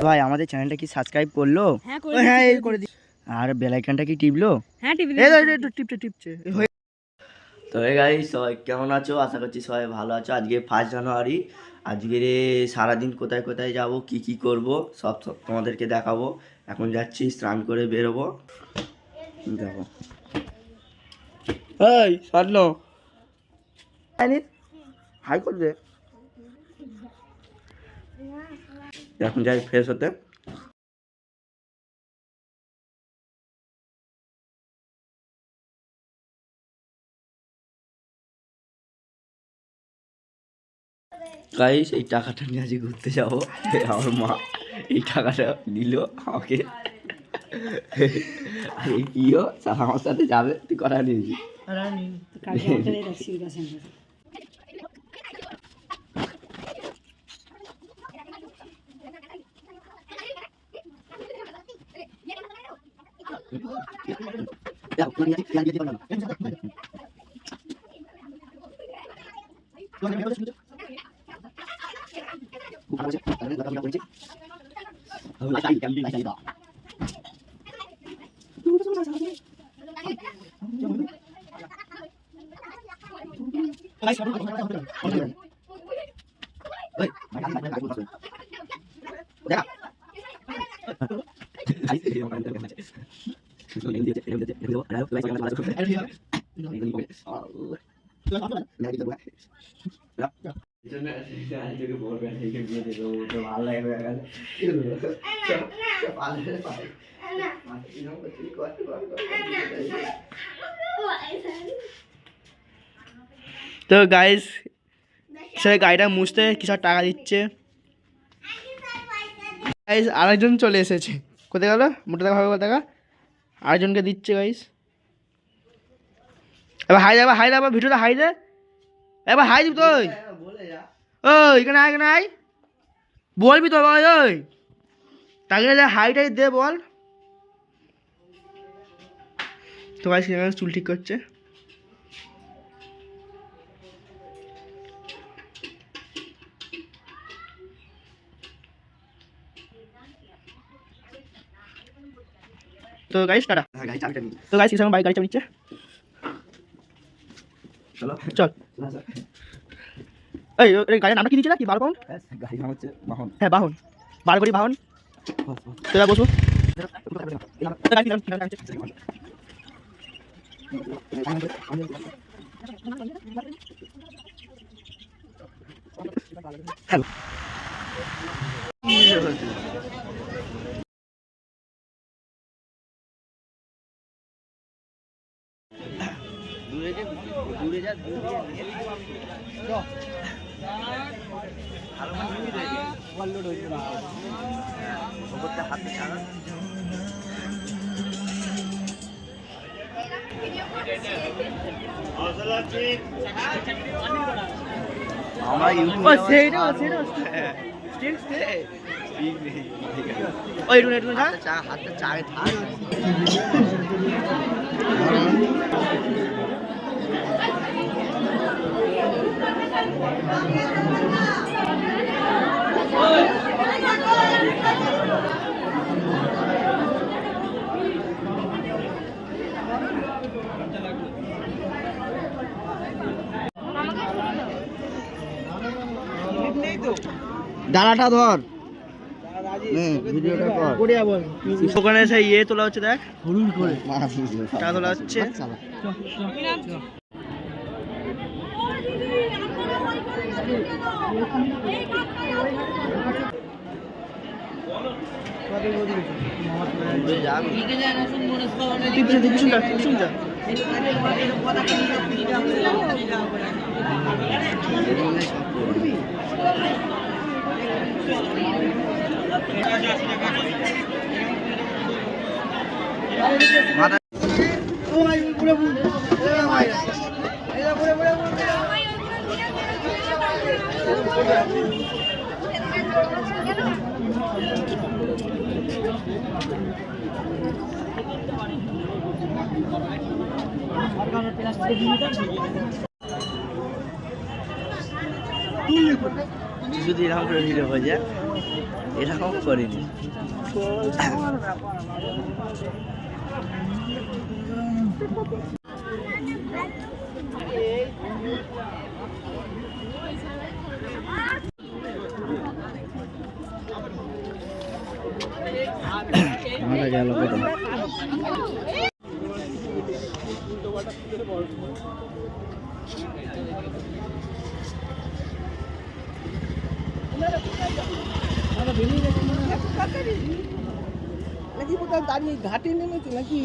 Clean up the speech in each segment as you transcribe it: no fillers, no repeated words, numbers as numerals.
ভাই আমাদের চ্যানেলটা কি সাবস্ক্রাইব করলো? হ্যাঁ করে দিই। আর বেল আইকনটা কি টিপলো? হ্যাঁ টিপছে। তো গাইস সবাই কেমন আছো? আশা করছি সবাই ভালো আছো। আজকে 1 জানুয়ারি। আজকে সারাদিন কোথায় কোথায় যাব, কি কি করব সব তোমাদেরকে দেখাবো। এখন যাচ্ছি, স্নান করে বেরোবো। দেখো এই স্বর্ণ হাই করবে। এখন যাই ফ্রেশ হতে। গাইস এই টাকাটা নিয়ে আজকে ঘুরতে যাবো। আমার মা এই টাকাটা দিল আমাকে। আর এই প্রিয় আমার সাথে যাবে, তুই কটা নিয়েছি? তো গাইস সে গাড়িটা মুছতে কিছু টাকা দিচ্ছে। গাইস আরেকজন চলে এসেছে। কোথায় গেল? মোটা দেখা হবে দেখা। আরেকজনকে দিচ্ছে গাইস। এবার হাই যাবা, হাই যাবা, ভিডিওটা হাই দে। এবার হাই দিব তুই। ওই এখানে আয়, এখানে আয়। বলবি তো ভাই ওই তাকে হাইটাই দে বল। তো গাইস চুল ঠিক করছে। তো গাইস টাটা। তো গাইস কিসে বাইক গাড়ি চালিয়ে নিচ্ছে। চল এই গাড়ির নামটা কি দিচ্ছে না? কি বারবাহন? গাড়ির নাম হচ্ছে বাহন। হ্যাঁ বাহন, বারগড়ি বাহন। তো বসো। হ্যালো দূরে যা হাতটা চায়ে থাক। ডালাটা ধর, ভিডিওটা কর। ওখানে এসে ইয়ে তোলা হচ্ছে, দেখ হুড়ুড় করে টাকা তোলা হচ্ছে। শুধু এরকম করে ভিডিও করছে, এরকম করিনি। আমরা গেল নাকি কোথাও দাঁড়িয়ে ঘাটে নেমেছে নাকি?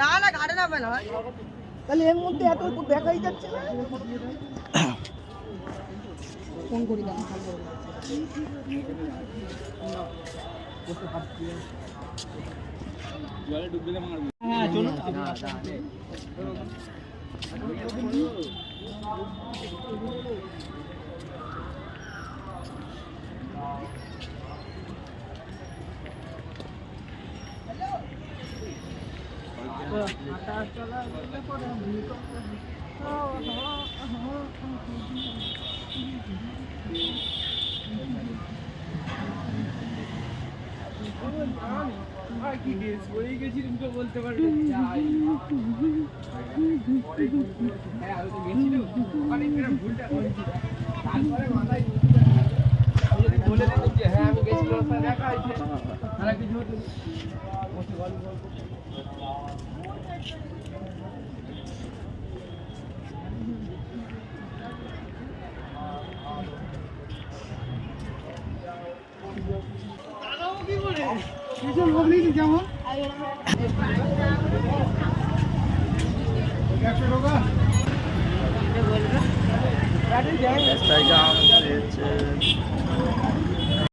না না ঘাটে নামবে না, তাহলে এর মধ্যে এত দেখাই যাচ্ছে না। ফোন করি না, হ্যাঁ চলুন। বলতে পারবে বলে দিন যে হ্যাঁ আমি গেছিলাম, দেখা হয়েছে। যেমন রাস্তায় জাম হয়েছে।